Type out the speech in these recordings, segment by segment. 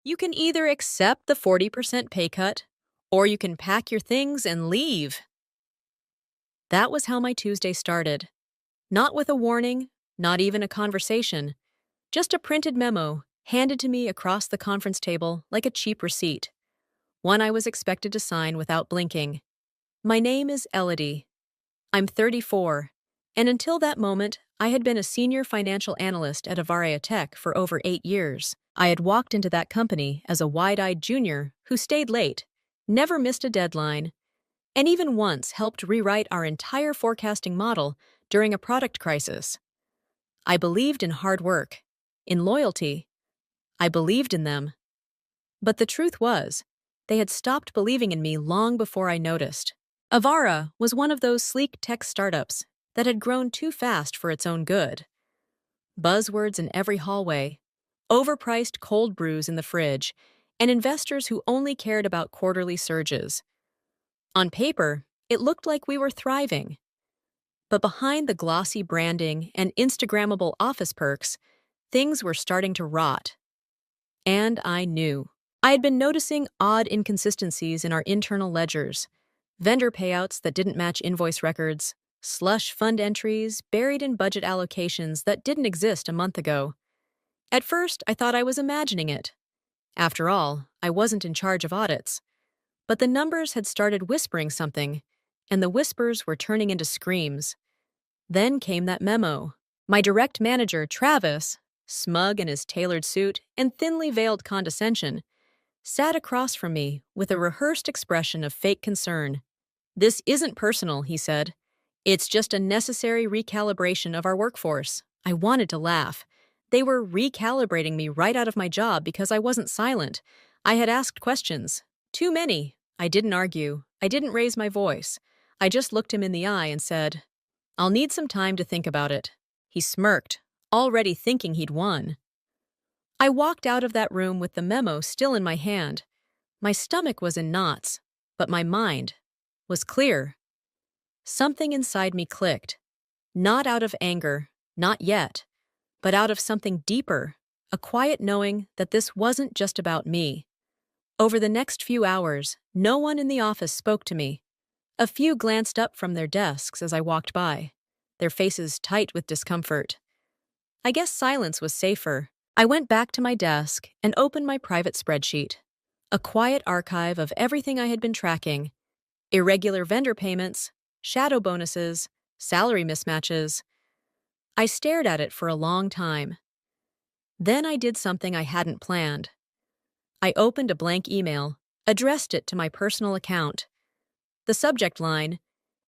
You can either accept the 40% pay cut, or you can pack your things and leave. That was how my Tuesday started. Not with a warning, not even a conversation, just a printed memo handed to me across the conference table like a cheap receipt, one I was expected to sign without blinking. My name is Elodie. I'm 34, and until that moment, I had been a senior financial analyst at Avaria Tech for over 8 years. I had walked into that company as a wide-eyed junior who stayed late, never missed a deadline, and even once helped rewrite our entire forecasting model during a product crisis. I believed in hard work, in loyalty. I believed in them. But the truth was, they had stopped believing in me long before I noticed. Avara was one of those sleek tech startups that had grown too fast for its own good. Buzzwords in every hallway, overpriced cold brews in the fridge, and investors who only cared about quarterly surges. On paper, it looked like we were thriving. But behind the glossy branding and Instagrammable office perks, things were starting to rot. And I knew. I had been noticing odd inconsistencies in our internal ledgers, vendor payouts that didn't match invoice records, slush fund entries buried in budget allocations that didn't exist a month ago. At first, I thought I was imagining it. After all, I wasn't in charge of audits. But the numbers had started whispering something, and the whispers were turning into screams. Then came that memo. My direct manager, Travis, smug in his tailored suit and thinly veiled condescension, sat across from me with a rehearsed expression of fake concern. "This isn't personal," he said. "It's just a necessary recalibration of our workforce." I wanted to laugh. They were recalibrating me right out of my job because I wasn't silent. I had asked questions. Too many. I didn't argue. I didn't raise my voice. I just looked him in the eye and said, "I'll need some time to think about it." He smirked, already thinking he'd won. I walked out of that room with the memo still in my hand. My stomach was in knots, but my mind was clear. Something inside me clicked. Not out of anger, not yet, but out of something deeper, a quiet knowing that this wasn't just about me. Over the next few hours, no one in the office spoke to me. A few glanced up from their desks as I walked by, their faces tight with discomfort. I guess silence was safer. I went back to my desk and opened my private spreadsheet, a quiet archive of everything I had been tracking: irregular vendor payments, shadow bonuses, salary mismatches. I stared at it for a long time. Then I did something I hadn't planned. I opened a blank email, addressed it to my personal account. The subject line,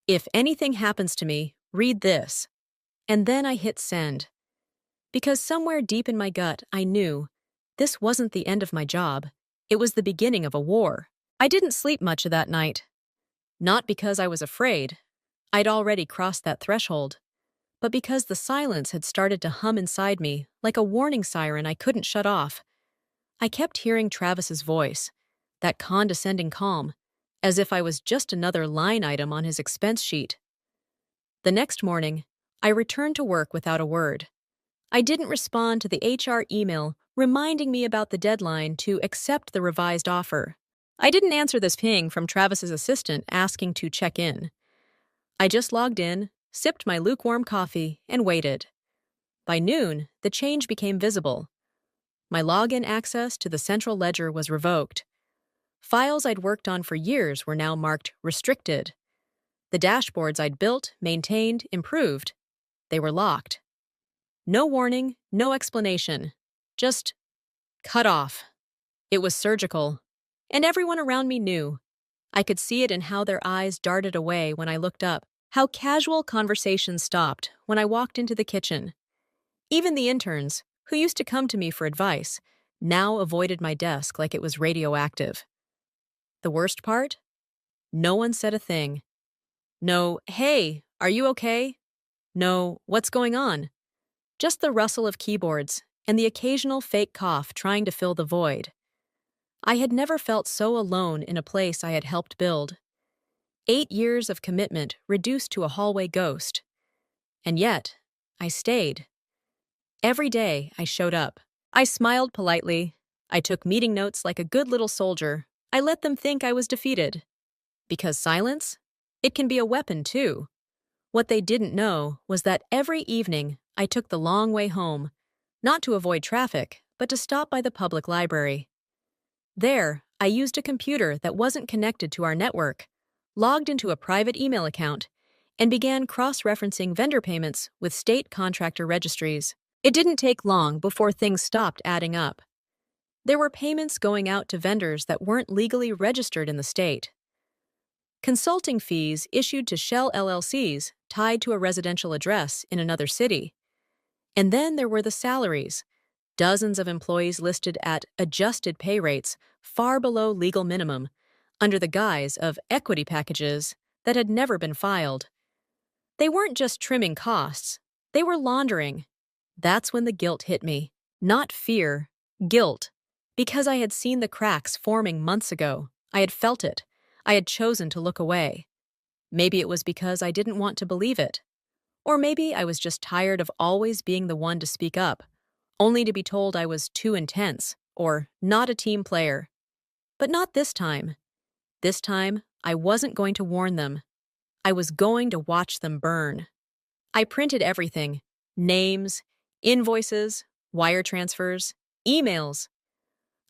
"If anything happens to me, read this." And then I hit send. Because somewhere deep in my gut, I knew this wasn't the end of my job. It was the beginning of a war. I didn't sleep much that night. Not because I was afraid. I'd already crossed that threshold. But because the silence had started to hum inside me like a warning siren I couldn't shut off. I kept hearing Travis's voice, that condescending calm, as if I was just another line item on his expense sheet. The next morning, I returned to work without a word. I didn't respond to the HR email reminding me about the deadline to accept the revised offer. I didn't answer this ping from Travis's assistant asking to check in. I just logged in, sipped my lukewarm coffee, and waited. By noon, the change became visible. My login access to the central ledger was revoked. Files I'd worked on for years were now marked restricted. The dashboards I'd built, maintained, improved, they were locked. No warning, no explanation. Just cut off. It was surgical. And everyone around me knew. I could see it in how their eyes darted away when I looked up, how casual conversations stopped when I walked into the kitchen. Even the interns, who used to come to me for advice, now avoided my desk like it was radioactive. The worst part? No one said a thing. No, "Hey, are you okay?" No, "What's going on?" Just the rustle of keyboards and the occasional fake cough trying to fill the void. I had never felt so alone in a place I had helped build. 8 years of commitment reduced to a hallway ghost. And yet, I stayed. Every day, I showed up. I smiled politely. I took meeting notes like a good little soldier. I let them think I was defeated. Because silence? It can be a weapon, too. What they didn't know was that every evening I took the long way home, not to avoid traffic, but to stop by the public library. There, I used a computer that wasn't connected to our network, logged into a private email account, and began cross-referencing vendor payments with state contractor registries. It didn't take long before things stopped adding up. There were payments going out to vendors that weren't legally registered in the state. Consulting fees issued to shell LLCs tied to a residential address in another city. And then there were the salaries. Dozens of employees listed at adjusted pay rates far below legal minimum, under the guise of equity packages that had never been filed. They weren't just trimming costs, they were laundering. That's when the guilt hit me. Not fear, guilt. Because I had seen the cracks forming months ago. I had felt it. I had chosen to look away. Maybe it was because I didn't want to believe it. Or maybe I was just tired of always being the one to speak up, only to be told I was too intense or not a team player. But not this time. This time, I wasn't going to warn them. I was going to watch them burn. I printed everything: names, invoices, wire transfers, emails.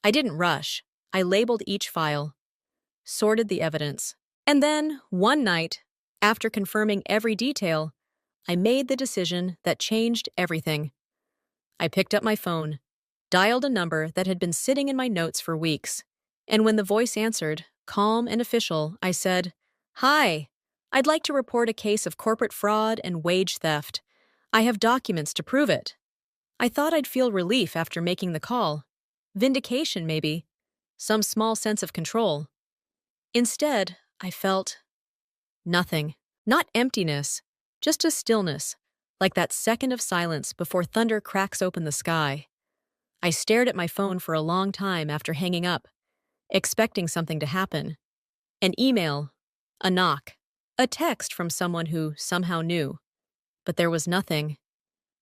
I didn't rush. I labeled each file, sorted the evidence. And then, one night, after confirming every detail, I made the decision that changed everything. I picked up my phone, dialed a number that had been sitting in my notes for weeks, and when the voice answered, calm and official, I said, "Hi, I'd like to report a case of corporate fraud and wage theft. I have documents to prove it." I thought I'd feel relief after making the call. Vindication, maybe. Some small sense of control. Instead, I felt nothing. Not emptiness, just a stillness, like that second of silence before thunder cracks open the sky. I stared at my phone for a long time after hanging up, expecting something to happen. An email, a knock, a text from someone who somehow knew. But there was nothing.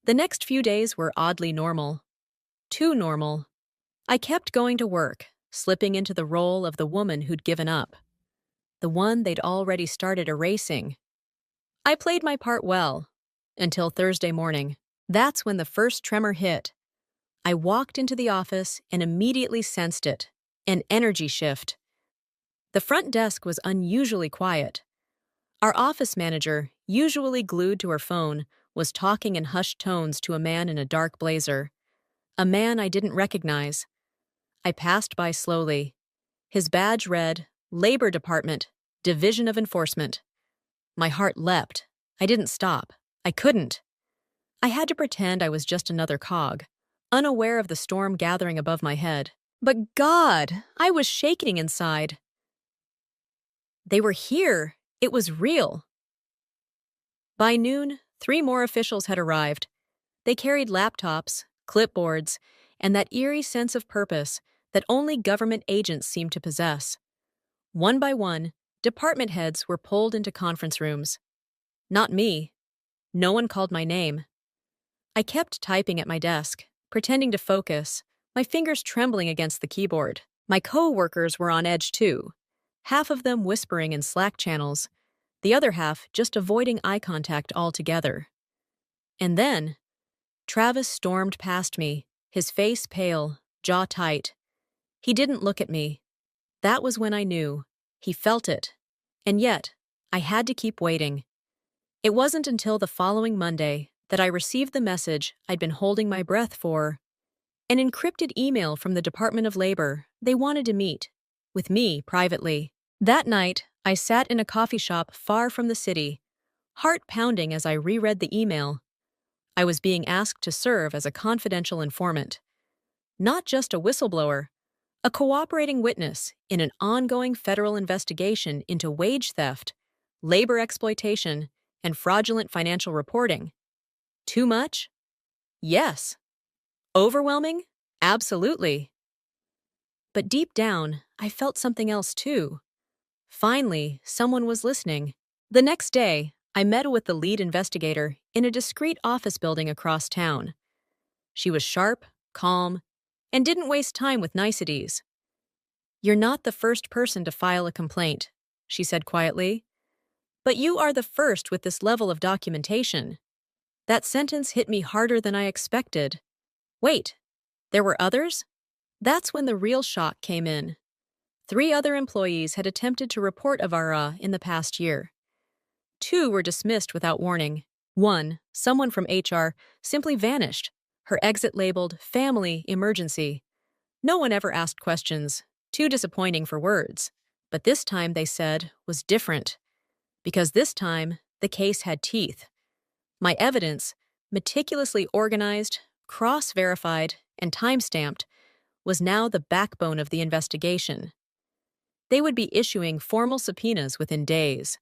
The next few days were oddly normal. Too normal. I kept going to work, slipping into the role of the woman who'd given up. The one they'd already started erasing. I played my part well, until Thursday morning. That's when the first tremor hit. I walked into the office and immediately sensed it. An energy shift. The front desk was unusually quiet. Our office manager, usually glued to her phone, was talking in hushed tones to a man in a dark blazer. A man I didn't recognize. I passed by slowly. His badge read, Labor Department, Division of Enforcement. My heart leapt. I didn't stop. I couldn't. I had to pretend I was just another cog, unaware of the storm gathering above my head. But God, I was shaking inside. They were here. It was real. By noon, 3 more officials had arrived. They carried laptops, clipboards, and that eerie sense of purpose that only government agents seem to possess. One by one, department heads were pulled into conference rooms. Not me. No one called my name. I kept typing at my desk, pretending to focus, my fingers trembling against the keyboard. My co-workers were on edge too, half of them whispering in Slack channels, the other half just avoiding eye contact altogether. And then, Travis stormed past me, his face pale, jaw tight. He didn't look at me. That was when I knew. He felt it. And yet, I had to keep waiting. It wasn't until the following Monday that I received the message I'd been holding my breath for. An encrypted email from the Department of Labor. They wanted to meet. With me, privately. That night, I sat in a coffee shop far from the city, heart pounding as I reread the email. I was being asked to serve as a confidential informant. Not just a whistleblower, a cooperating witness in an ongoing federal investigation into wage theft, labor exploitation, and fraudulent financial reporting. Too much? Yes. Overwhelming? Absolutely. But deep down, I felt something else too. Finally, someone was listening. The next day, I met with the lead investigator in a discreet office building across town. She was sharp, calm, and didn't waste time with niceties. "You're not the first person to file a complaint," she said quietly, "but you are the first with this level of documentation." That sentence hit me harder than I expected. Wait, there were others? That's when the real shock came in. 3 other employees had attempted to report Avara in the past year. 2 were dismissed without warning. One, someone from HR, simply vanished, her exit labeled family emergency. No one ever asked questions, too disappointing for words. But this time, they said, was different. Because this time, the case had teeth. My evidence, meticulously organized, cross-verified, and time-stamped, was now the backbone of the investigation. They would be issuing formal subpoenas within days.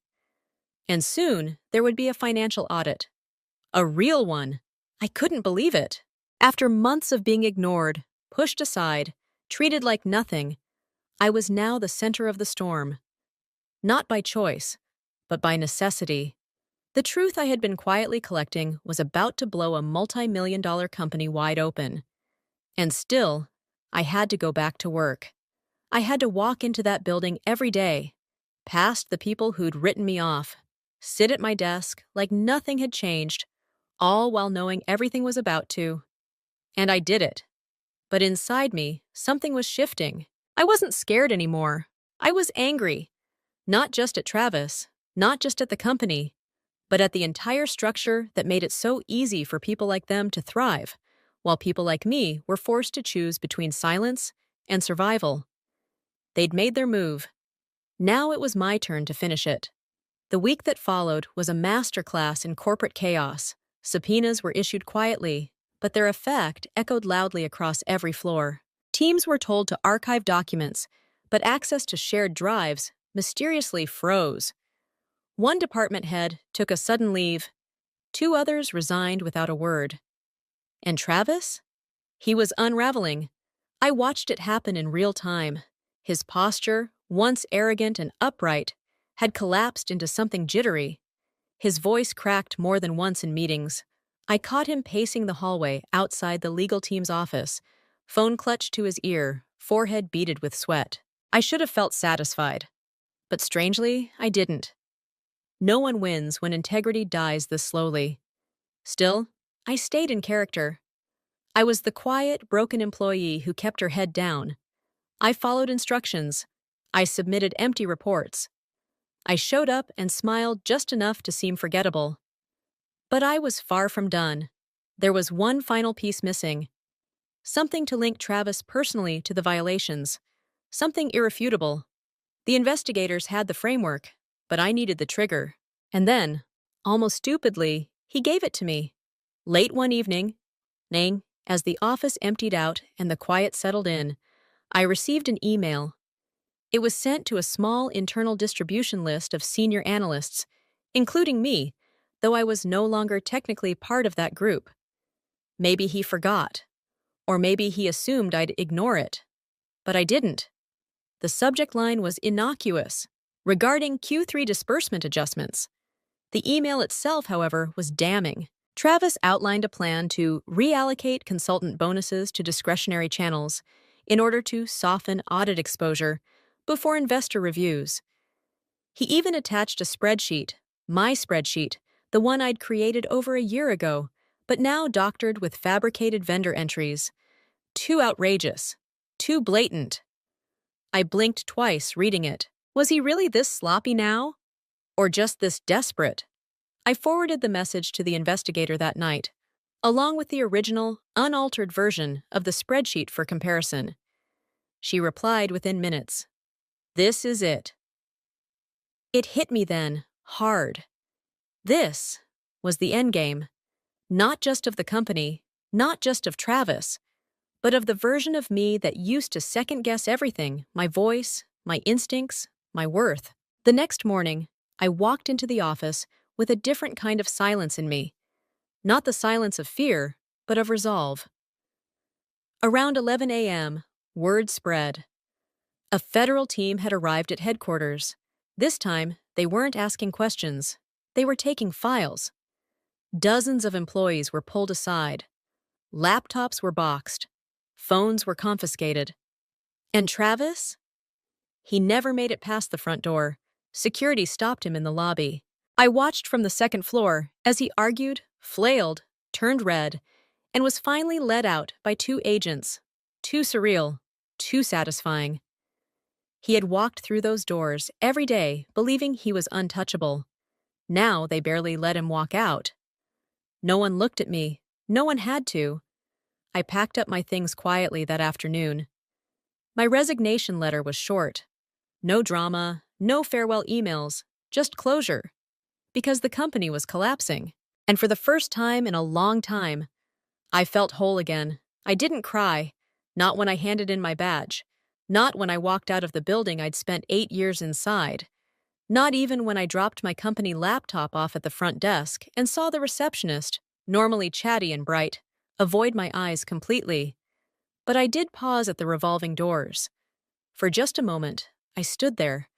And soon, there would be a financial audit. A real one. I couldn't believe it. After months of being ignored, pushed aside, treated like nothing, I was now the center of the storm. Not by choice, but by necessity. The truth I had been quietly collecting was about to blow a multi-million-dollar company wide open. And still, I had to go back to work. I had to walk into that building every day, past the people who'd written me off, sit at my desk like nothing had changed, all while knowing everything was about to. And I did it. But inside me, something was shifting. I wasn't scared anymore. I was angry. Not just at Travis, not just at the company, but at the entire structure that made it so easy for people like them to thrive, while people like me were forced to choose between silence and survival. They'd made their move. Now it was my turn to finish it. The week that followed was a masterclass in corporate chaos. Subpoenas were issued quietly, but their effect echoed loudly across every floor. Teams were told to archive documents, but access to shared drives mysteriously froze. One department head took a sudden leave. 2 others resigned without a word. And Travis? He was unraveling. I watched it happen in real time. His posture, once arrogant and upright, had collapsed into something jittery. His voice cracked more than once in meetings. I caught him pacing the hallway outside the legal team's office, phone clutched to his ear, forehead beaded with sweat. I should have felt satisfied. But strangely, I didn't. No one wins when integrity dies this slowly. Still, I stayed in character. I was the quiet, broken employee who kept her head down. I followed instructions. I submitted empty reports. I showed up and smiled just enough to seem forgettable. But I was far from done. There was one final piece missing. Something to link Travis personally to the violations. Something irrefutable. The investigators had the framework, but I needed the trigger. And then, almost stupidly, he gave it to me. Late one evening, as the office emptied out and the quiet settled in, I received an email. It was sent to a small internal distribution list of senior analysts, including me, though I was no longer technically part of that group. Maybe he forgot, or maybe he assumed I'd ignore it. But I didn't. The subject line was innocuous, regarding Q3 disbursement adjustments. The email itself, however, was damning. Travis outlined a plan to reallocate consultant bonuses to discretionary channels in order to soften audit exposure before investor reviews. He even attached a spreadsheet, my spreadsheet, the one I'd created over a year ago, but now doctored with fabricated vendor entries. Too outrageous. Too blatant. I blinked twice reading it. Was he really this sloppy now? Or just this desperate? I forwarded the message to the investigator that night, along with the original, unaltered version of the spreadsheet for comparison. She replied within minutes. This is it. It hit me then, hard. This was the endgame, not just of the company, not just of Travis, but of the version of me that used to second-guess everything, my voice, my instincts, my worth. The next morning, I walked into the office with a different kind of silence in me. Not the silence of fear, but of resolve. Around 11 a.m., word spread. A federal team had arrived at headquarters. This time, they weren't asking questions. They were taking files. Dozens of employees were pulled aside. Laptops were boxed. Phones were confiscated. And Travis? He never made it past the front door. Security stopped him in the lobby. I watched from the second floor as he argued, flailed, turned red, and was finally led out by two agents. Too surreal, too satisfying. He had walked through those doors every day, believing he was untouchable. Now they barely let him walk out. No one looked at me. No one had to. I packed up my things quietly that afternoon. My resignation letter was short. No drama, no farewell emails, just closure. Because the company was collapsing. And for the first time in a long time, I felt whole again. I didn't cry. Not when I handed in my badge. Not when I walked out of the building I'd spent 8 years inside. Not even when I dropped my company laptop off at the front desk and saw the receptionist, normally chatty and bright, avoid my eyes completely. But I did pause at the revolving doors. For just a moment, I stood there,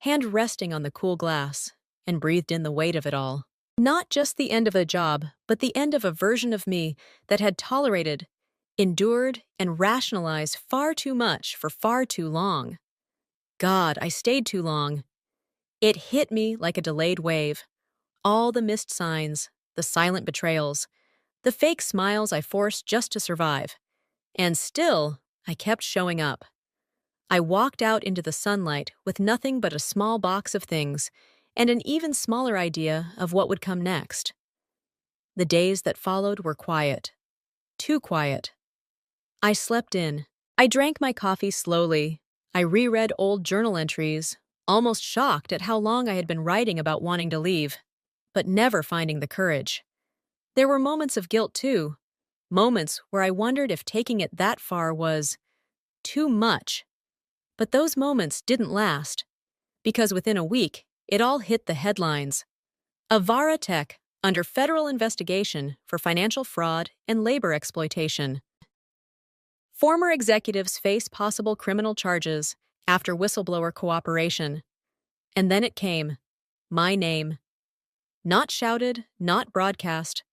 hand resting on the cool glass, and breathed in the weight of it all. Not just the end of a job, but the end of a version of me that had tolerated, endured, and rationalized far too much for far too long. God, I stayed too long. It hit me like a delayed wave. All the missed signs, the silent betrayals, the fake smiles I forced just to survive. And still, I kept showing up. I walked out into the sunlight with nothing but a small box of things and an even smaller idea of what would come next. The days that followed were quiet. Too quiet. I slept in. I drank my coffee slowly. I reread old journal entries, almost shocked at how long I had been writing about wanting to leave, but never finding the courage. There were moments of guilt, too. Moments where I wondered if taking it that far was too much. But those moments didn't last, because within a week, it all hit the headlines. Avara Tech under federal investigation for financial fraud and labor exploitation. Former executives face possible criminal charges after whistleblower cooperation. And then it came. My name. Not shouted, not broadcast,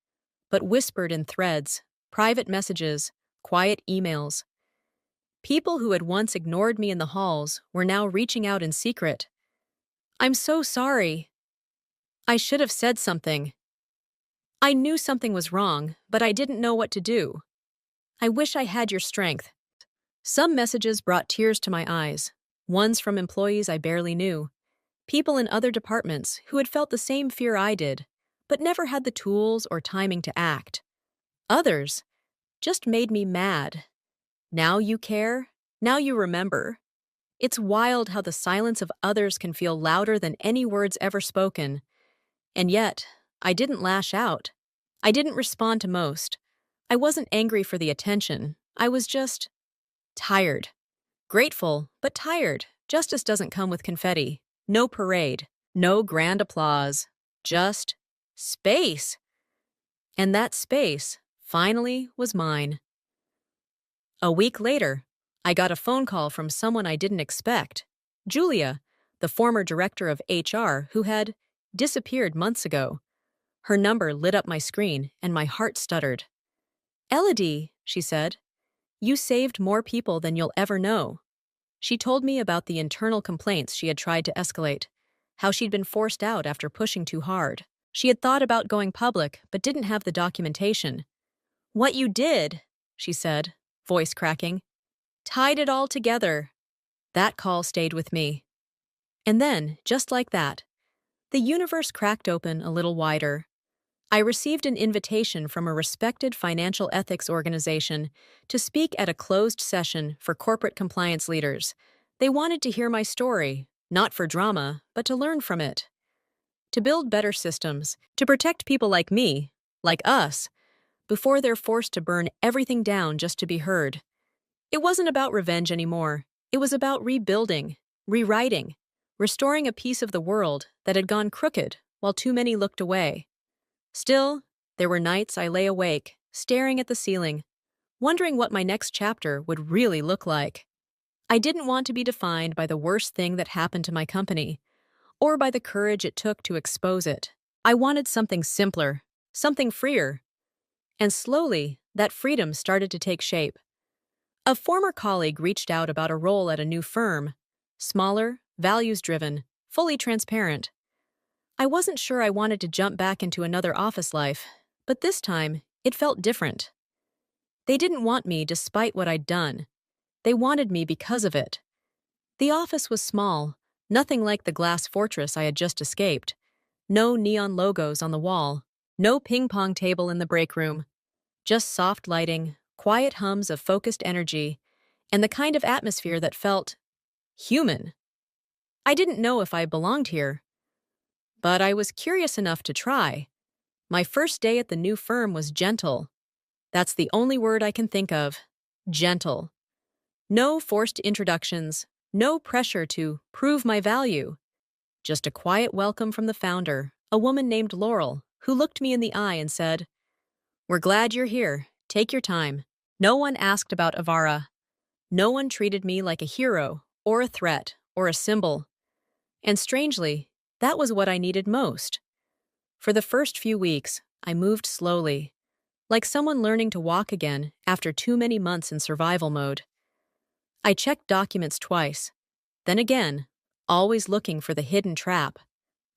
but whispered in threads, private messages, quiet emails. People who had once ignored me in the halls were now reaching out in secret. I'm so sorry. I should have said something. I knew something was wrong, but I didn't know what to do. I wish I had your strength. Some messages brought tears to my eyes, ones from employees I barely knew, people in other departments who had felt the same fear I did, but never had the tools or timing to act. Others just made me mad. Now you care, now you remember. It's wild how the silence of others can feel louder than any words ever spoken. And yet, I didn't lash out. I didn't respond to most. I wasn't angry for the attention. I was just tired. Grateful, but tired. Justice doesn't come with confetti. No parade. No grand applause. Just space. And that space, finally, was mine. A week later, I got a phone call from someone I didn't expect. Julia, the former director of HR who had disappeared months ago. Her number lit up my screen and my heart stuttered. Elodie, she said, you saved more people than you'll ever know. She told me about the internal complaints she had tried to escalate, how she'd been forced out after pushing too hard. She had thought about going public but didn't have the documentation. What you did, she said, voice cracking, tied it all together. That call stayed with me. And then, just like that, the universe cracked open a little wider. I received an invitation from a respected financial ethics organization to speak at a closed session for corporate compliance leaders. They wanted to hear my story, not for drama, but to learn from it. To build better systems, to protect people like me, like us, before they're forced to burn everything down just to be heard. It wasn't about revenge anymore. It was about rebuilding, rewriting, restoring a piece of the world that had gone crooked while too many looked away. Still, there were nights I lay awake, staring at the ceiling, wondering what my next chapter would really look like. I didn't want to be defined by the worst thing that happened to my company, or by the courage it took to expose it. I wanted something simpler, something freer. And slowly, that freedom started to take shape. A former colleague reached out about a role at a new firm, smaller, values-driven, fully transparent. I wasn't sure I wanted to jump back into another office life, but this time, it felt different. They didn't want me despite what I'd done. They wanted me because of it. The office was small, nothing like the glass fortress I had just escaped. No neon logos on the wall, no ping-pong table in the break room. Just soft lighting, quiet hums of focused energy, and the kind of atmosphere that felt human. I didn't know if I belonged here, but I was curious enough to try. My first day at the new firm was gentle. That's the only word I can think of. Gentle. No forced introductions, no pressure to prove my value. Just a quiet welcome from the founder, a woman named Laurel, who looked me in the eye and said, "We're glad you're here. Take your time." No one asked about Avara. No one treated me like a hero, or a threat, or a symbol. And strangely, that was what I needed most. For the first few weeks, I moved slowly, like someone learning to walk again after too many months in survival mode. I checked documents twice, then again, always looking for the hidden trap.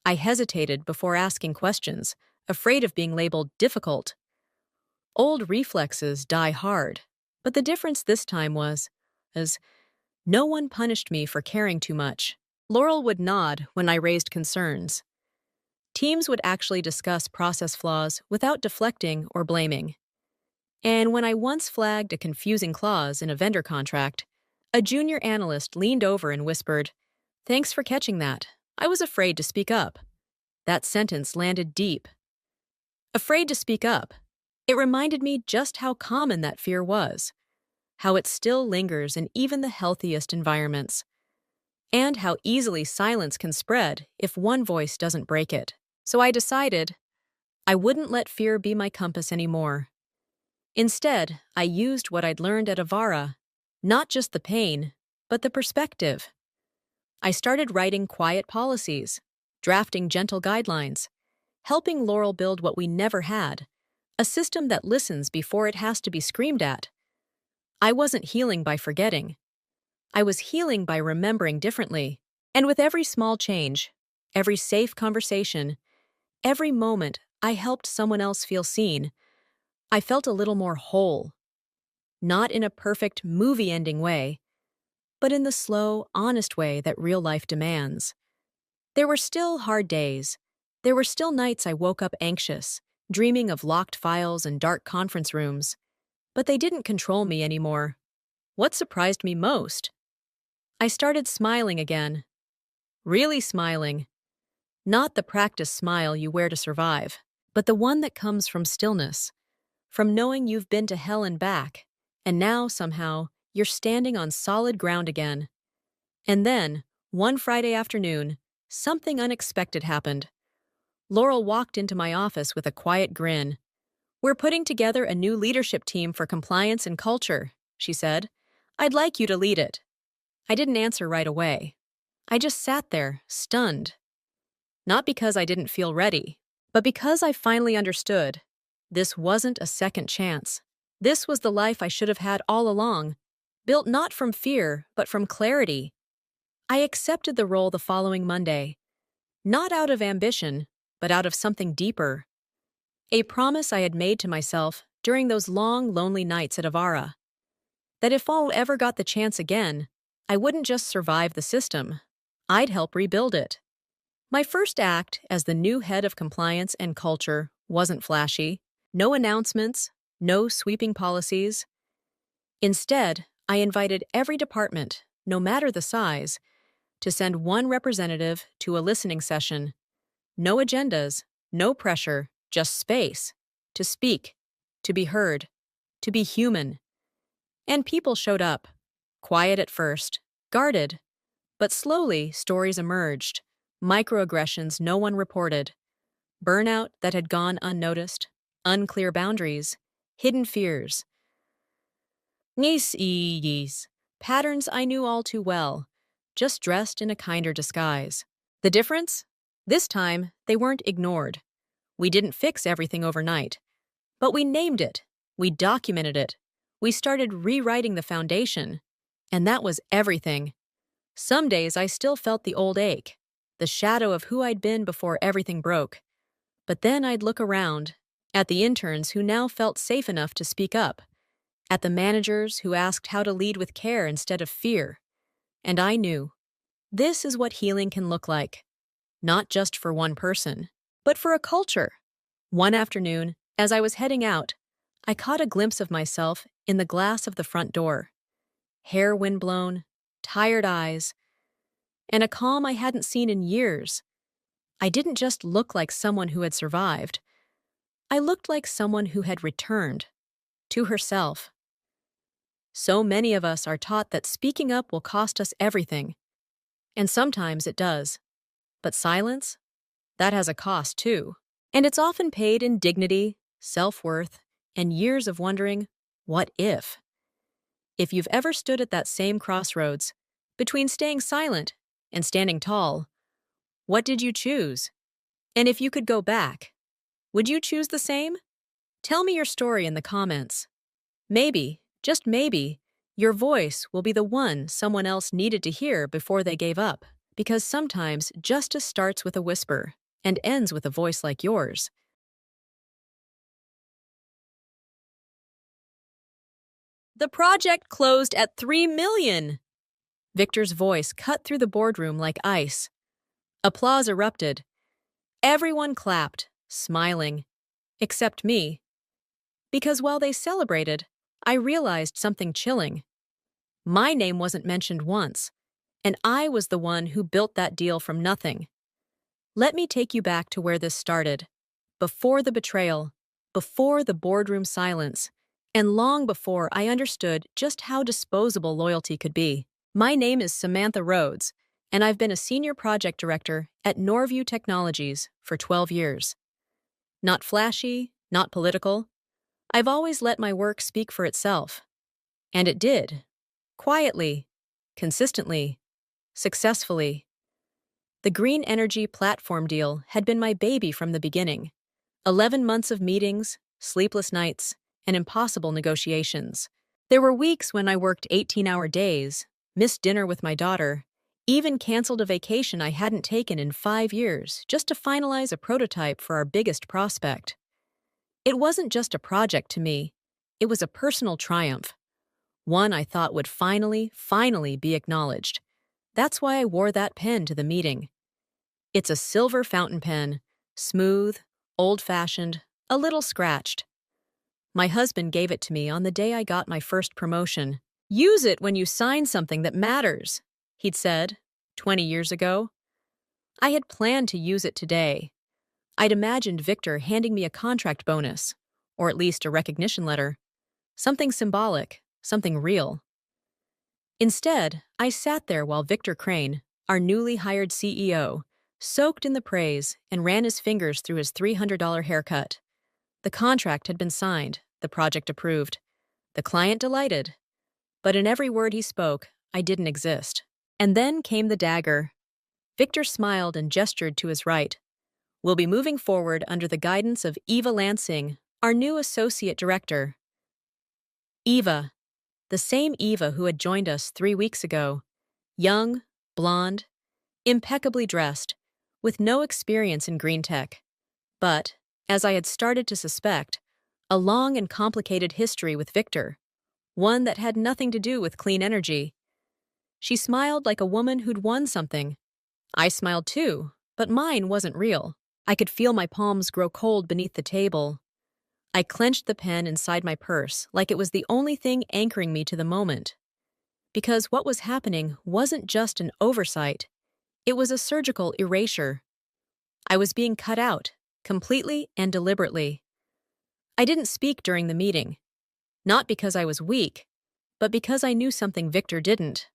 I hesitated before asking questions, afraid of being labeled difficult. Old reflexes die hard, but the difference this time was, as no one punished me for caring too much. Laurel would nod when I raised concerns. Teams would actually discuss process flaws without deflecting or blaming. And when I once flagged a confusing clause in a vendor contract, a junior analyst leaned over and whispered, "Thanks for catching that. I was afraid to speak up." That sentence landed deep. Afraid to speak up. It reminded me just how common that fear was, how it still lingers in even the healthiest environments, and how easily silence can spread if one voice doesn't break it. So I decided I wouldn't let fear be my compass anymore. Instead, I used what I'd learned at Avara, not just the pain, but the perspective. I started writing quiet policies, drafting gentle guidelines, helping Laurel build what we never had, a system that listens before it has to be screamed at. I wasn't healing by forgetting. I was healing by remembering differently. And with every small change, every safe conversation, every moment I helped someone else feel seen, I felt a little more whole. Not in a perfect movie-ending way, but in the slow, honest way that real life demands. There were still hard days. There were still nights I woke up anxious, dreaming of locked files and dark conference rooms. But they didn't control me anymore. What surprised me most? I started smiling again. Really smiling. Not the practice smile you wear to survive, but the one that comes from stillness, from knowing you've been to hell and back, and now, somehow, you're standing on solid ground again. And then, one Friday afternoon, something unexpected happened. Laurel walked into my office with a quiet grin. "We're putting together a new leadership team for compliance and culture," she said. "I'd like you to lead it." I didn't answer right away. I just sat there, stunned. Not because I didn't feel ready, but because I finally understood. This wasn't a second chance. This was the life I should have had all along, built not from fear, but from clarity. I accepted the role the following Monday, not out of ambition, but out of something deeper. A promise I had made to myself during those long, lonely nights at Avara. That if I ever got the chance again, I wouldn't just survive the system. I'd help rebuild it. My first act as the new head of compliance and culture wasn't flashy. No announcements, no sweeping policies. Instead, I invited every department, no matter the size, to send one representative to a listening session. No agendas, no pressure, just space. To speak, to be heard, to be human. And people showed up. Quiet at first, guarded. But slowly, stories emerged. Microaggressions no one reported. Burnout that had gone unnoticed. Unclear boundaries. Hidden fears. Yes. Patterns I knew all too well, just dressed in a kinder disguise. The difference? This time, they weren't ignored. We didn't fix everything overnight. But we named it. We documented it. We started rewriting the foundation, and that was everything. Some days I still felt the old ache, the shadow of who I'd been before everything broke. But then I'd look around, at the interns who now felt safe enough to speak up, at the managers who asked how to lead with care instead of fear. And I knew, this is what healing can look like. Not just for one person, but for a culture. One afternoon, as I was heading out, I caught a glimpse of myself in the glass of the front door. Hair windblown, tired eyes, and a calm I hadn't seen in years. I didn't just look like someone who had survived. I looked like someone who had returned to herself. So many of us are taught that speaking up will cost us everything. And sometimes it does. But silence? That has a cost too. And it's often paid in dignity, self-worth, and years of wondering, what if? If you've ever stood at that same crossroads, between staying silent and standing tall, what did you choose? And if you could go back, would you choose the same? Tell me your story in the comments. Maybe, just maybe, your voice will be the one someone else needed to hear before they gave up, because sometimes justice starts with a whisper and ends with a voice like yours. The project closed at $3 million. Victor's voice cut through the boardroom like ice. Applause erupted. Everyone clapped, smiling, except me. Because while they celebrated, I realized something chilling. My name wasn't mentioned once, and I was the one who built that deal from nothing. Let me take you back to where this started. Before the betrayal, before the boardroom silence, and long before I understood just how disposable loyalty could be. My name is Samantha Rhodes, and I've been a senior project director at Norview Technologies for 12 years. Not flashy, not political. I've always let my work speak for itself. And it did. Quietly, consistently, successfully. The green energy platform deal had been my baby from the beginning. 11 months of meetings, sleepless nights, and impossible negotiations. There were weeks when I worked 18-hour days, missed dinner with my daughter, even canceled a vacation I hadn't taken in 5 years just to finalize a prototype for our biggest prospect. It wasn't just a project to me. It was a personal triumph. One I thought would finally be acknowledged. That's why I wore that pen to the meeting. It's a silver fountain pen, smooth, old-fashioned, a little scratched. My husband gave it to me on the day I got my first promotion. Use it when you sign something that matters, he'd said, 20 years ago. I had planned to use it today. I'd imagined Victor handing me a contract bonus, or at least a recognition letter. Something symbolic, something real. Instead, I sat there while Victor Crane, our newly hired CEO, soaked in the praise and ran his fingers through his $300 haircut. The contract had been signed, the project approved, the client delighted. But in every word he spoke, I didn't exist. And then came the dagger. Victor smiled and gestured to his right. We'll be moving forward under the guidance of Eva Lansing, our new associate director. Eva, the same Eva who had joined us 3 weeks ago. Young, blonde, impeccably dressed, with no experience in green tech. But, as I had started to suspect, a long and complicated history with Victor, one that had nothing to do with clean energy. She smiled like a woman who'd won something. I smiled too, but mine wasn't real. I could feel my palms grow cold beneath the table. I clenched the pen inside my purse like it was the only thing anchoring me to the moment. Because what was happening wasn't just an oversight. It was a surgical erasure. I was being cut out, completely and deliberately. I didn't speak during the meeting. Not because I was weak, but because I knew something Victor didn't.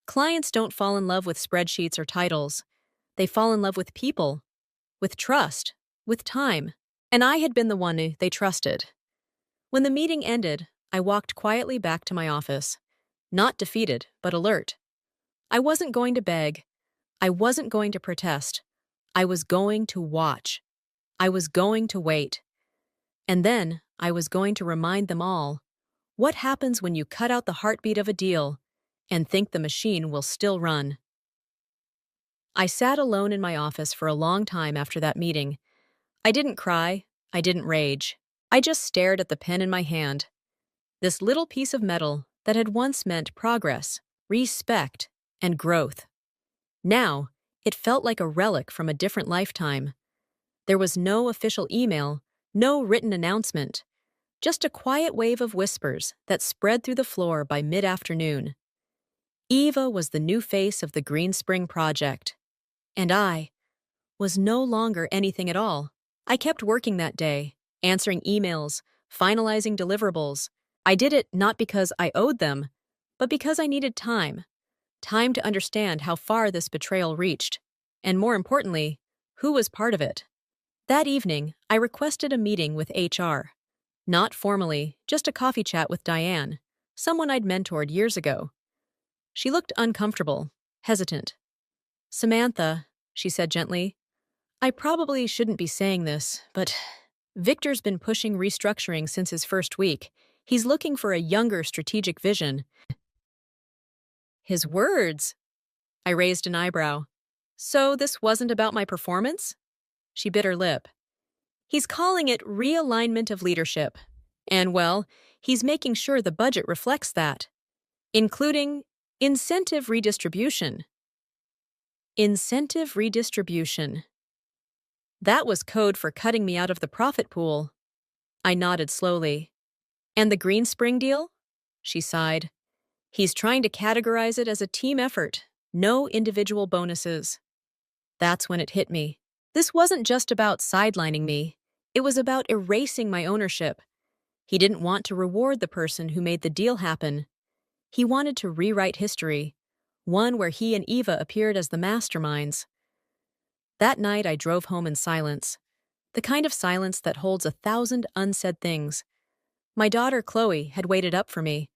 Clients don't fall in love with spreadsheets or titles. They fall in love with people, with trust, with time. And I had been the one they trusted. When the meeting ended, I walked quietly back to my office. Not defeated, but alert. I wasn't going to beg. I wasn't going to protest. I was going to watch. I was going to wait. And then I was going to remind them all, What happens when you cut out the heartbeat of a deal and think the machine will still run? I sat alone in my office for a long time after that meeting. I didn't cry. I didn't rage. I just stared at the pen in my hand. This little piece of metal that had once meant progress, respect, and growth. Now, it felt like a relic from a different lifetime. There was no official email, no written announcement, just a quiet wave of whispers that spread through the floor by mid-afternoon. Eva was the new face of the Green Spring Project, and I was no longer anything at all. I kept working that day, answering emails, finalizing deliverables. I did it not because I owed them, but because I needed time. Time to understand how far this betrayal reached, and more importantly, who was part of it. That evening, I requested a meeting with HR. Not formally, just a coffee chat with Diane, someone I'd mentored years ago. She looked uncomfortable, hesitant. "Samantha," she said gently, "I probably shouldn't be saying this, but Victor's been pushing restructuring since his first week. He's looking for a younger strategic vision." His words! I raised an eyebrow. "So this wasn't about my performance?" She bit her lip. "He's calling it realignment of leadership. And, well, he's making sure the budget reflects that, including incentive redistribution." Incentive redistribution. That was code for cutting me out of the profit pool. I nodded slowly. "And the Green Spring deal?" She sighed. "He's trying to categorize it as a team effort, no individual bonuses." That's when it hit me. This wasn't just about sidelining me. It was about erasing my ownership. He didn't want to reward the person who made the deal happen. He wanted to rewrite history, one where he and Eva appeared as the masterminds. That night I drove home in silence, the kind of silence that holds 1,000 unsaid things. My daughter Chloe had waited up for me.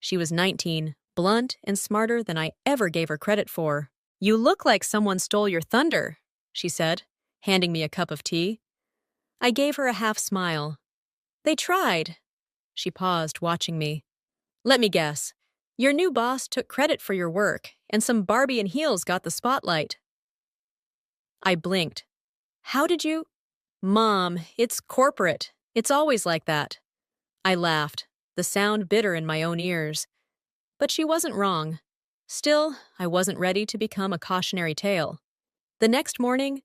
She was 19, blunt and smarter than I ever gave her credit for. "You look like someone stole your thunder," she said, handing me a cup of tea. I gave her a half smile. "They tried." She paused, watching me. "Let me guess. Your new boss took credit for your work, and some Barbie in heels got the spotlight." I blinked. "How did you—" "Mom, it's corporate. It's always like that." I laughed, the sound bitter in my own ears. But she wasn't wrong. Still, I wasn't ready to become a cautionary tale. The next morning,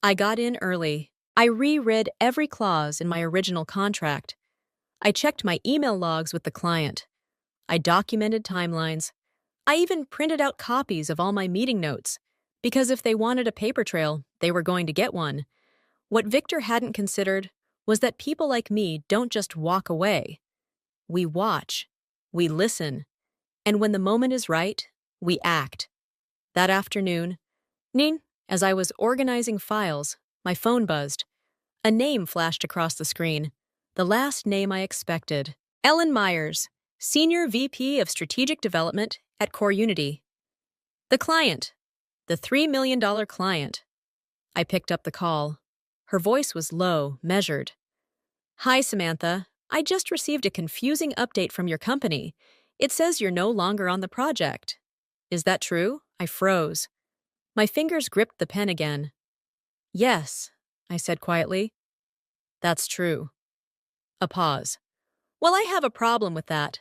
I got in early. I reread every clause in my original contract. I checked my email logs with the client. I documented timelines. I even printed out copies of all my meeting notes, because if they wanted a paper trail, they were going to get one. What Victor hadn't considered was that people like me don't just walk away. We watch, we listen, and when the moment is right, we act. That afternoon, as I was organizing files, my phone buzzed. A name flashed across the screen, the last name I expected. Ellen Myers, Senior VP of Strategic Development at Core Unity. The client. The $3 million client. I picked up the call. Her voice was low, measured. "Hi, Samantha. I just received a confusing update from your company. It says you're no longer on the project." "Is that true?" I froze. My fingers gripped the pen again. "Yes," I said quietly. "That's true." A pause. "Well, I have a problem with that.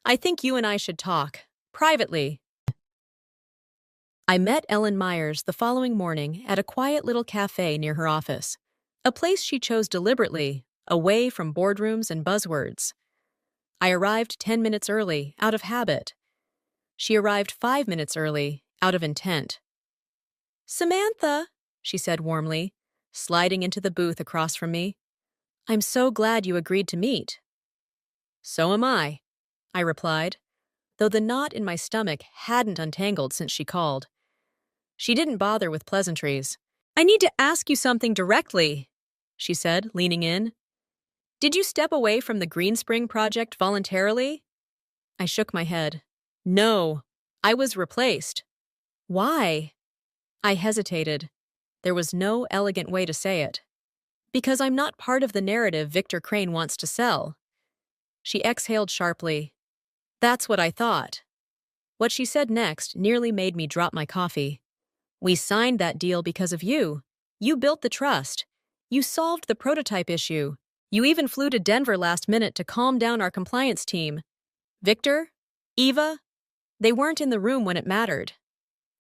I think you and I should talk. Privately." I met Ellen Myers the following morning at a quiet little cafe near her office, a place she chose deliberately, away from boardrooms and buzzwords. I arrived 10 minutes early, out of habit. She arrived 5 minutes early, out of intent. "Samantha," she said warmly, sliding into the booth across from me. "I'm so glad you agreed to meet." "So am I," I replied, though the knot in my stomach hadn't untangled since she called. She didn't bother with pleasantries. "I need to ask you something directly," she said, leaning in. "Did you step away from the Green Spring project voluntarily?" I shook my head. "No, I was replaced." "Why?" I hesitated. There was no elegant way to say it. "Because I'm not part of the narrative Victor Crane wants to sell." She exhaled sharply. That's what I thought. What she said next nearly made me drop my coffee. We signed that deal because of you. You built the trust. You solved the prototype issue. You even flew to Denver last minute to calm down our compliance team. Victor? Eva? They weren't in the room when it mattered.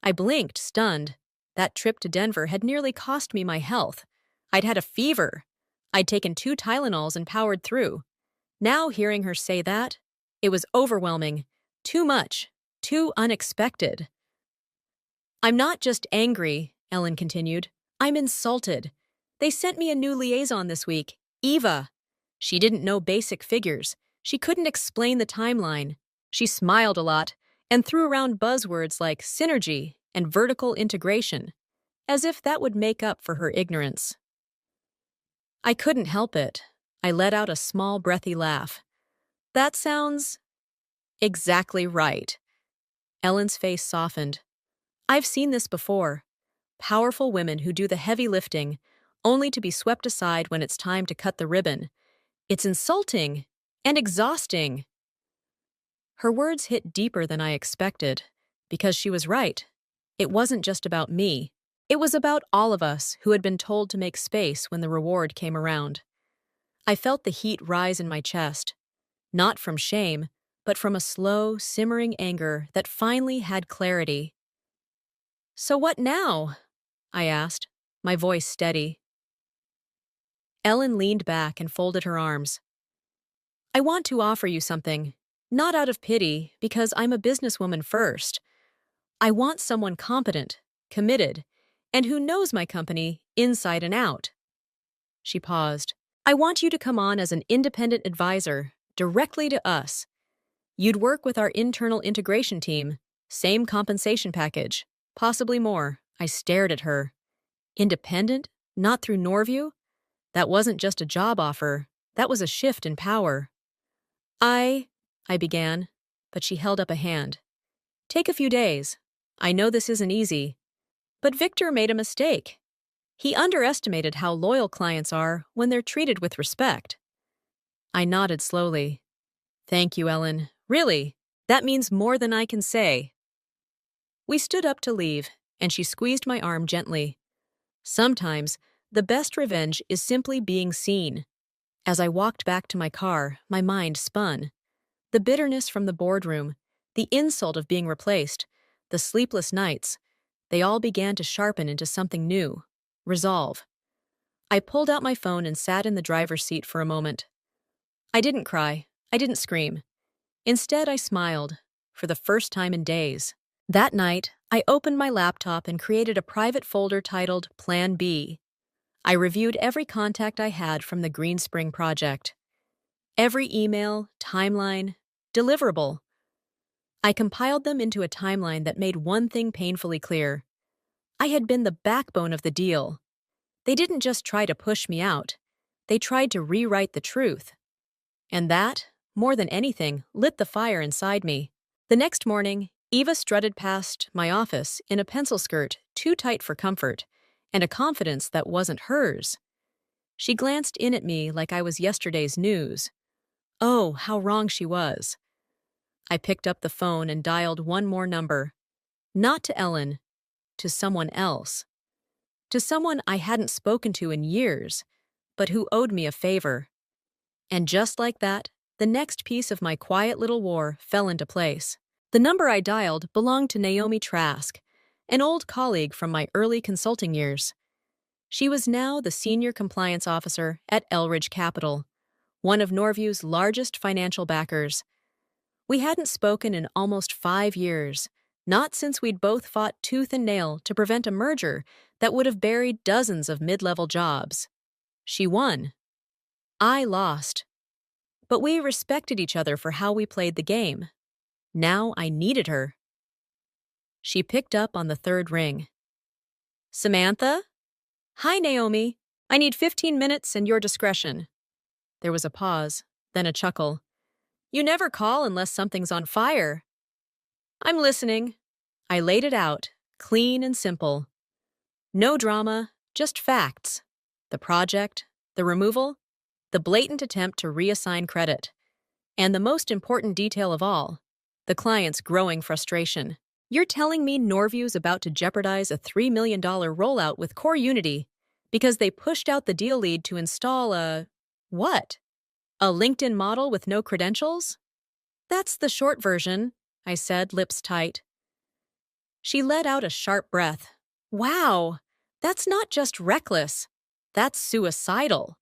I blinked, stunned. That trip to Denver had nearly cost me my health. I'd had a fever. I'd taken 2 Tylenols and powered through. Now hearing her say that, it was overwhelming. Too much. Too unexpected. I'm not just angry, Ellen continued. I'm insulted. They sent me a new liaison this week, Eva. She didn't know basic figures. She couldn't explain the timeline. She smiled a lot and threw around buzzwords like synergy and vertical integration, as if that would make up for her ignorance. I couldn't help it. I let out a small, breathy laugh. That sounds exactly right. Ellen's face softened. I've seen this before. Powerful women who do the heavy lifting, only to be swept aside when it's time to cut the ribbon. It's insulting and exhausting. Her words hit deeper than I expected, because she was right. It wasn't just about me. It was about all of us who had been told to make space when the reward came around. I felt the heat rise in my chest, not from shame, but from a slow, simmering anger that finally had clarity. So what now? I asked, my voice steady. Ellen leaned back and folded her arms. I want to offer you something, not out of pity, because I'm a businesswoman first. I want someone competent, committed, and who knows my company inside and out. She paused. I want you to come on as an independent advisor, directly to us. You'd work with our internal integration team, same compensation package, possibly more. I stared at her. Independent? Not through Norview? That wasn't just a job offer. That was a shift in power. I began, but she held up a hand. Take a few days. I know this isn't easy. But Victor made a mistake. He underestimated how loyal clients are when they're treated with respect. I nodded slowly. Thank you, Ellen. Really, that means more than I can say. We stood up to leave, and she squeezed my arm gently. Sometimes, the best revenge is simply being seen. As I walked back to my car, my mind spun. The bitterness from the boardroom, the insult of being replaced, the sleepless nights, they all began to sharpen into something new. Resolve. I pulled out my phone and sat in the driver's seat for a moment. I didn't cry. I didn't scream. Instead, I smiled, for the first time in days. That night, I opened my laptop and created a private folder titled Plan B. I reviewed every contact I had from the Green Spring project. Every email, timeline, deliverable. I compiled them into a timeline that made one thing painfully clear. I had been the backbone of the deal. They didn't just try to push me out. They tried to rewrite the truth. And that, more than anything, lit the fire inside me. The next morning, Eva strutted past my office in a pencil skirt too tight for comfort, and a confidence that wasn't hers. She glanced in at me like I was yesterday's news. Oh, how wrong she was. I picked up the phone and dialed one more number. Not to Ellen, to someone else. To someone I hadn't spoken to in years, but who owed me a favor. And just like that, the next piece of my quiet little war fell into place. The number I dialed belonged to Naomi Trask, an old colleague from my early consulting years. She was now the senior compliance officer at Elridge Capital, one of Norview's largest financial backers. We hadn't spoken in almost 5 years, not since we'd both fought tooth and nail to prevent a merger that would have buried dozens of mid-level jobs. She won. I lost. But we respected each other for how we played the game. Now I needed her. She picked up on the third ring. Samantha? Hi, Naomi. I need 15 minutes and your discretion. There was a pause, then a chuckle. You never call unless something's on fire. I'm listening. I laid it out, clean and simple. No drama, just facts. The project, the removal, the blatant attempt to reassign credit. And the most important detail of all, the client's growing frustration. You're telling me Norview's about to jeopardize a $3 million rollout with Core Unity because they pushed out the deal lead to install what? A LinkedIn model with no credentials? That's the short version, I said, lips tight. She let out a sharp breath. Wow, that's not just reckless. That's suicidal.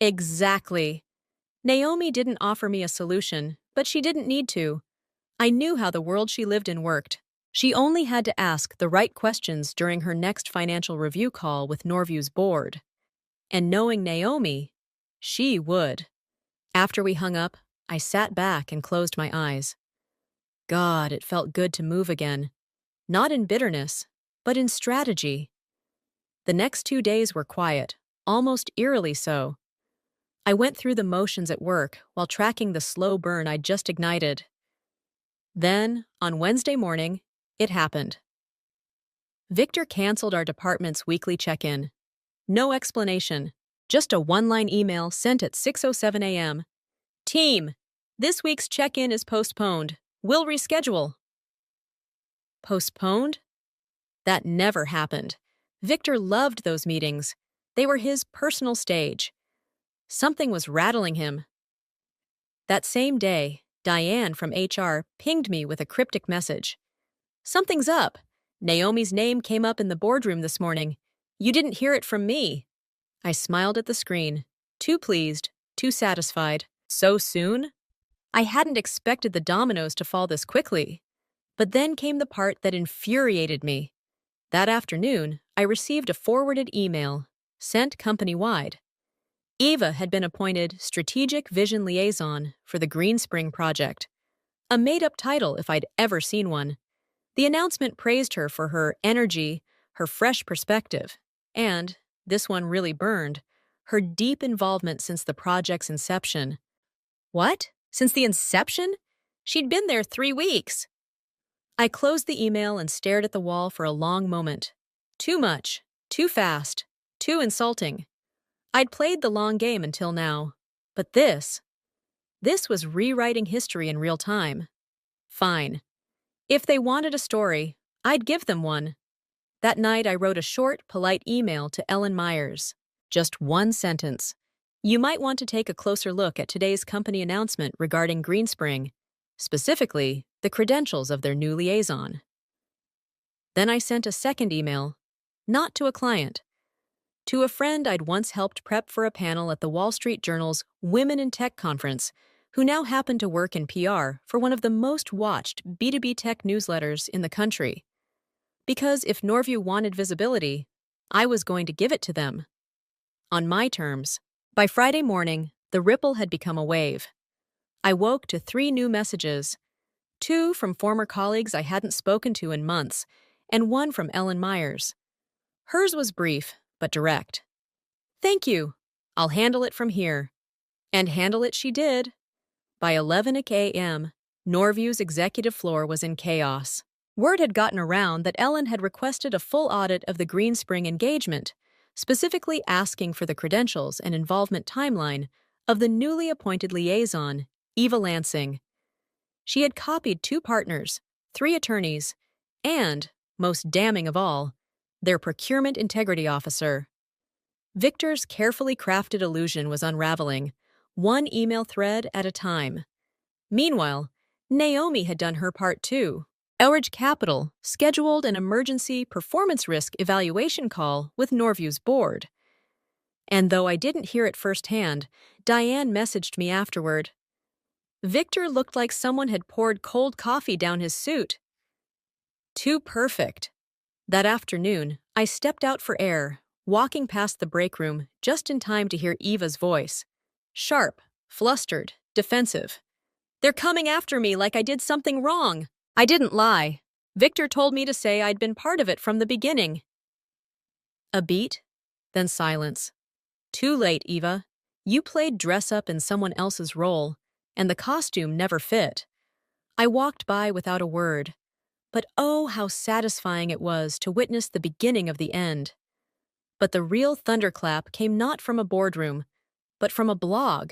Exactly. Naomi didn't offer me a solution, but she didn't need to. I knew how the world she lived in worked. She only had to ask the right questions during her next financial review call with Norview's board. And knowing Naomi, she would. After we hung up, I sat back and closed my eyes. God, it felt good to move again. Not in bitterness, but in strategy. The next 2 days were quiet, almost eerily so. I went through the motions at work while tracking the slow burn I'd just ignited. Then, on Wednesday morning, it happened. Victor canceled our department's weekly check-in. No explanation, just a one-line email sent at 6:07 a.m. Team, this week's check-in is postponed. We'll reschedule. Postponed? That never happened. Victor loved those meetings. They were his personal stage. Something was rattling him. That same day, Diane from HR pinged me with a cryptic message. Something's up. Naomi's name came up in the boardroom this morning. You didn't hear it from me. I smiled at the screen, too pleased, too satisfied. So soon? I hadn't expected the dominoes to fall this quickly. But then came the part that infuriated me. That afternoon, I received a forwarded email, sent company-wide. Eva had been appointed Strategic Vision Liaison for the Green Spring Project. A made-up title if I'd ever seen one. The announcement praised her for her energy, her fresh perspective, and, this one really burned, her deep involvement since the project's inception. What? Since the inception? She'd been there 3 weeks. I closed the email and stared at the wall for a long moment. Too much, too fast, too insulting. I'd played the long game until now, but this was rewriting history in real time. Fine. If they wanted a story, I'd give them one. That night I wrote a short, polite email to Ellen Myers. Just one sentence. You might want to take a closer look at today's company announcement regarding Greenspring, specifically the credentials of their new liaison. Then I sent a second email, not to a client, to a friend I'd once helped prep for a panel at the Wall Street Journal's Women in Tech conference, who now happened to work in PR for one of the most watched B2B tech newsletters in the country. Because if Norview wanted visibility, I was going to give it to them. On my terms. By Friday morning, the ripple had become a wave. I woke to 3 new messages, 2 from former colleagues I hadn't spoken to in months, and 1 from Ellen Myers. Hers was brief, but direct. Thank you. I'll handle it from here. And handle it she did. By 11 a.m., Norview's executive floor was in chaos. Word had gotten around that Ellen had requested a full audit of the Greenspring engagement, specifically asking for the credentials and involvement timeline of the newly appointed liaison, Eva Lansing. She had copied 2 partners, 3 attorneys, and, most damning of all, their procurement integrity officer. Victor's carefully crafted illusion was unraveling, one email thread at a time. Meanwhile, Naomi had done her part too. Elridge Capital scheduled an emergency performance risk evaluation call with Norview's board. And though I didn't hear it firsthand, Diane messaged me afterward. Victor looked like someone had poured cold coffee down his suit. Too perfect. That afternoon, I stepped out for air, walking past the break room just in time to hear Eva's voice. Sharp, flustered, defensive. They're coming after me like I did something wrong. I didn't lie. Victor told me to say I'd been part of it from the beginning. A beat, then silence. Too late, Eva. You played dress-up in someone else's role, and the costume never fit. I walked by without a word. But oh, how satisfying it was to witness the beginning of the end. But the real thunderclap came not from a boardroom, but from a blog.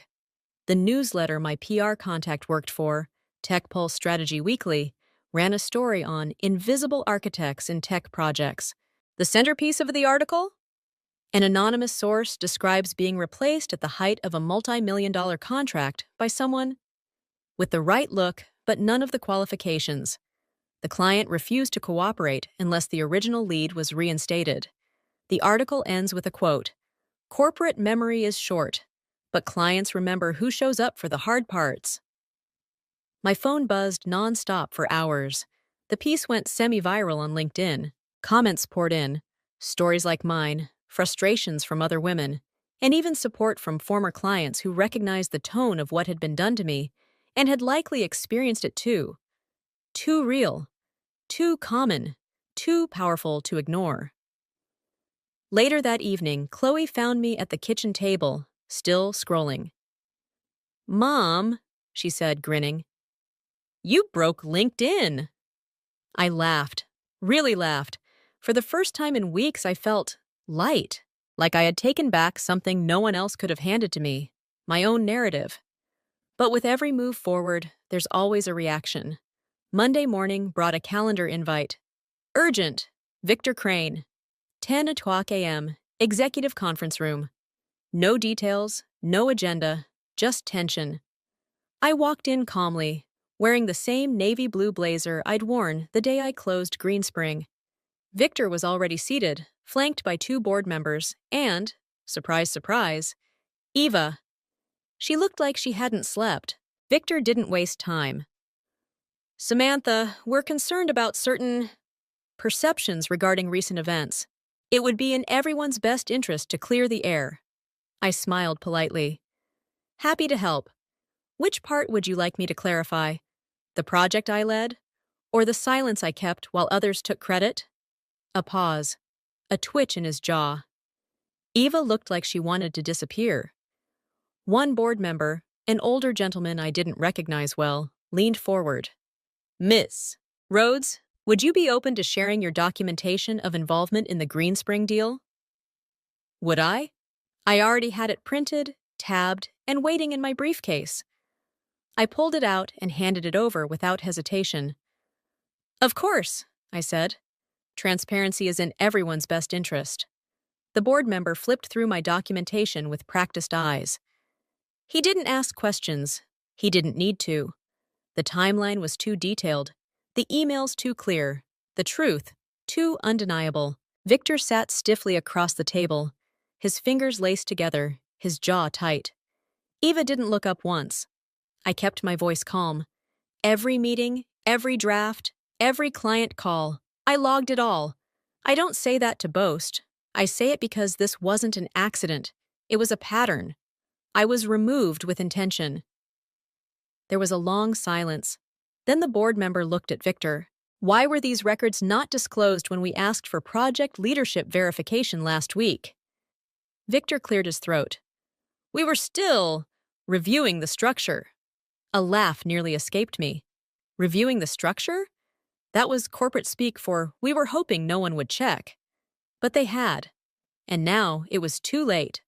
The newsletter my PR contact worked for, Tech Pulse Strategy Weekly, ran a story on invisible architects in tech projects. The centerpiece of the article? An anonymous source describes being replaced at the height of a multi-million-dollar contract by someone with the right look but none of the qualifications. The client refused to cooperate unless the original lead was reinstated. The article ends with a quote, "Corporate memory is short, but clients remember who shows up for the hard parts." My phone buzzed nonstop for hours. The piece went semi-viral on LinkedIn. Comments poured in, stories like mine, frustrations from other women, and even support from former clients who recognized the tone of what had been done to me and had likely experienced it too. Too real, too common, too powerful to ignore. Later that evening, Chloe found me at the kitchen table, still scrolling. "Mom," she said, grinning, "you broke LinkedIn." I laughed, really laughed. For the first time in weeks, I felt light, like I had taken back something no one else could have handed to me, my own narrative. But with every move forward, there's always a reaction. Monday morning brought a calendar invite. Urgent, Victor Crane, 10 o'clock a.m., executive conference room. No details, no agenda, just tension. I walked in calmly, wearing the same navy blue blazer I'd worn the day I closed Greenspring. Victor was already seated, flanked by 2 board members, and, surprise, surprise, Eva. She looked like she hadn't slept. Victor didn't waste time. "Samantha, we're concerned about certain perceptions regarding recent events. It would be in everyone's best interest to clear the air." I smiled politely. "Happy to help. Which part would you like me to clarify? The project I led? Or the silence I kept while others took credit?" A pause. A twitch in his jaw. Eva looked like she wanted to disappear. One board member, an older gentleman I didn't recognize well, leaned forward. "Miss Rhodes, would you be open to sharing your documentation of involvement in the Greenspring deal?" Would I? I already had it printed, tabbed, and waiting in my briefcase. I pulled it out and handed it over without hesitation. "Of course," I said. "Transparency is in everyone's best interest." The board member flipped through my documentation with practiced eyes. He didn't ask questions. He didn't need to. The timeline was too detailed, the emails too clear, the truth too undeniable. Victor sat stiffly across the table, his fingers laced together, his jaw tight. Eva didn't look up once. I kept my voice calm. Every meeting, every draft, every client call, I logged it all. I don't say that to boast. I say it because this wasn't an accident. It was a pattern. I was removed with intention. There was a long silence. Then the board member looked at Victor. "Why were these records not disclosed when we asked for project leadership verification last week?" Victor cleared his throat. "We were still reviewing the structure." A laugh nearly escaped me. Reviewing the structure? That was corporate speak for "we were hoping no one would check." But they had. And now it was too late.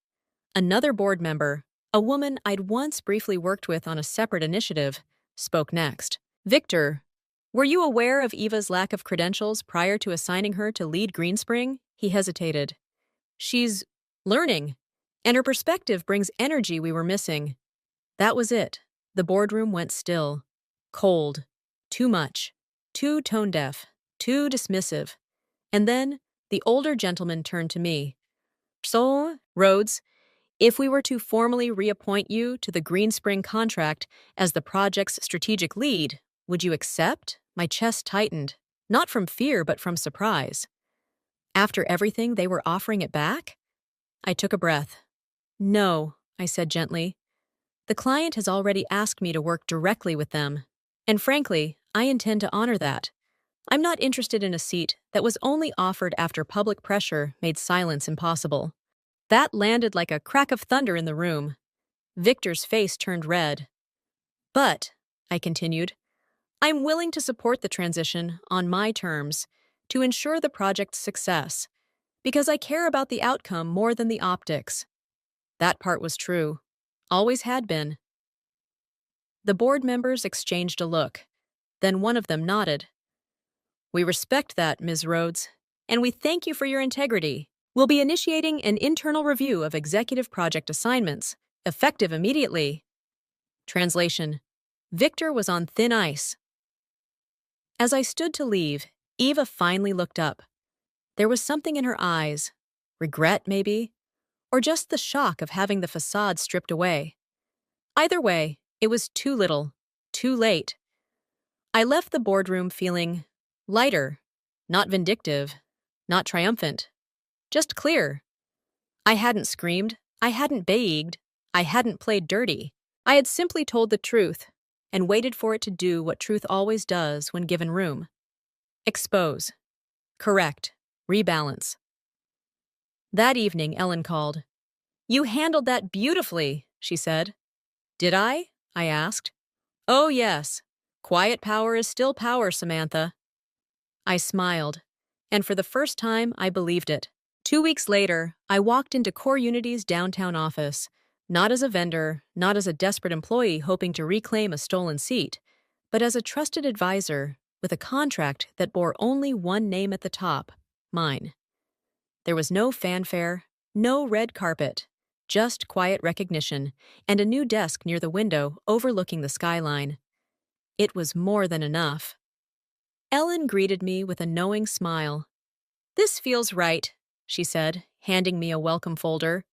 Another board member, a woman I'd once briefly worked with on a separate initiative, spoke next. "Victor, were you aware of Eva's lack of credentials prior to assigning her to lead Greenspring?" He hesitated. "She's learning, and her perspective brings energy we were missing." That was it. The boardroom went still. Cold. Too much. Too tone-deaf. Too dismissive. And then the older gentleman turned to me. "So, Rhodes, if we were to formally reappoint you to the Greenspring contract as the project's strategic lead, would you accept?" My chest tightened, not from fear but from surprise. After everything, they were offering it back? I took a breath. "No," I said gently. "The client has already asked me to work directly with them. And frankly, I intend to honor that. I'm not interested in a seat that was only offered after public pressure made silence impossible." That landed like a crack of thunder in the room. Victor's face turned red. "But," I continued, "I'm willing to support the transition on my terms to ensure the project's success, because I care about the outcome more than the optics." That part was true. Always had been. The board members exchanged a look. Then one of them nodded. "We respect that, Ms. Rhodes, and we thank you for your integrity. We'll be initiating an internal review of executive project assignments, effective immediately." Translation: Victor was on thin ice. As I stood to leave, Eva finally looked up. There was something in her eyes. Regret, maybe? Or just the shock of having the facade stripped away. Either way, it was too little, too late. I left the boardroom feeling lighter, not vindictive, not triumphant, just clear. I hadn't screamed, I hadn't begged, I hadn't played dirty. I had simply told the truth and waited for it to do what truth always does when given room. Expose. Correct. Rebalance. That evening, Ellen called. "You handled that beautifully," she said. "Did I?" I asked. "Oh, yes. Quiet power is still power, Samantha." I smiled, and for the first time, I believed it. 2 weeks later, I walked into Core Unity's downtown office, not as a vendor, not as a desperate employee hoping to reclaim a stolen seat, but as a trusted advisor with a contract that bore only one name at the top, mine. There was no fanfare, no red carpet, just quiet recognition and a new desk near the window overlooking the skyline. It was more than enough. Ellen greeted me with a knowing smile. "This feels right," she said, handing me a welcome folder.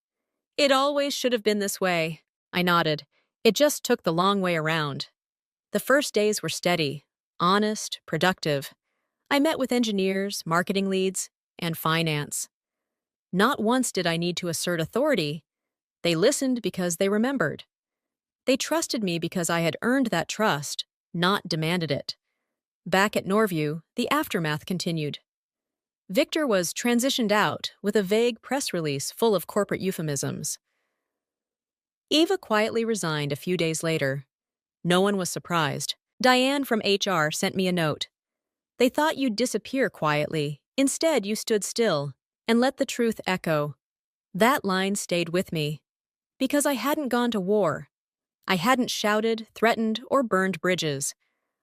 "It always should have been this way." I nodded. It just took the long way around. The first days were steady, honest, productive. I met with engineers, marketing leads, and finance. Not once did I need to assert authority. They listened because they remembered. They trusted me because I had earned that trust, not demanded it. Back at Norview, the aftermath continued. Victor was transitioned out with a vague press release full of corporate euphemisms. Eva quietly resigned a few days later. No one was surprised. Diane from HR sent me a note. "They thought you'd disappear quietly. Instead, you stood still and let the truth echo." That line stayed with me. Because I hadn't gone to war. I hadn't shouted, threatened, or burned bridges.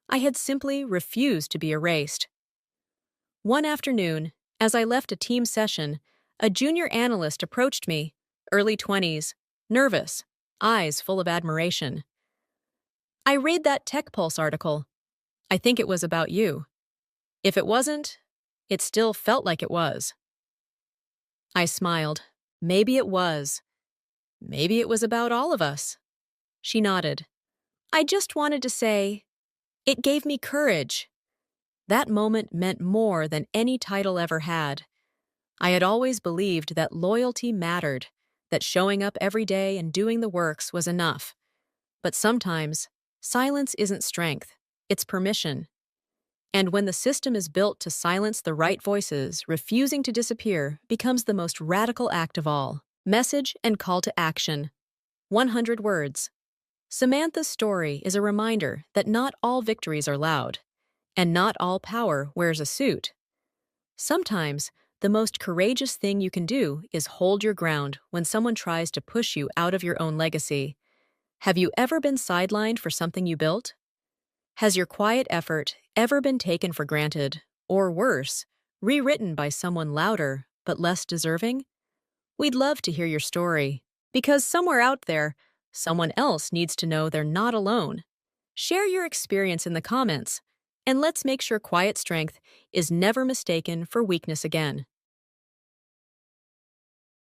I had simply refused to be erased. One afternoon, as I left a team session, a junior analyst approached me, early 20s, nervous, eyes full of admiration. "I read that Tech Pulse article. I think it was about you. If it wasn't, it still felt like it was." I smiled. Maybe it was. Maybe it was about all of us. She nodded. "I just wanted to say, it gave me courage." That moment meant more than any title ever had. I had always believed that loyalty mattered, that showing up every day and doing the works was enough. But sometimes, silence isn't strength, it's permission. And when the system is built to silence the right voices, refusing to disappear becomes the most radical act of all. Message and call to action. 100 words. Samantha's story is a reminder that not all victories are loud, and not all power wears a suit. Sometimes, the most courageous thing you can do is hold your ground when someone tries to push you out of your own legacy. Have you ever been sidelined for something you built? Has your quiet effort ever been taken for granted, or worse, rewritten by someone louder but less deserving? We'd love to hear your story, because somewhere out there, someone else needs to know they're not alone. Share your experience in the comments, and let's make sure quiet strength is never mistaken for weakness again.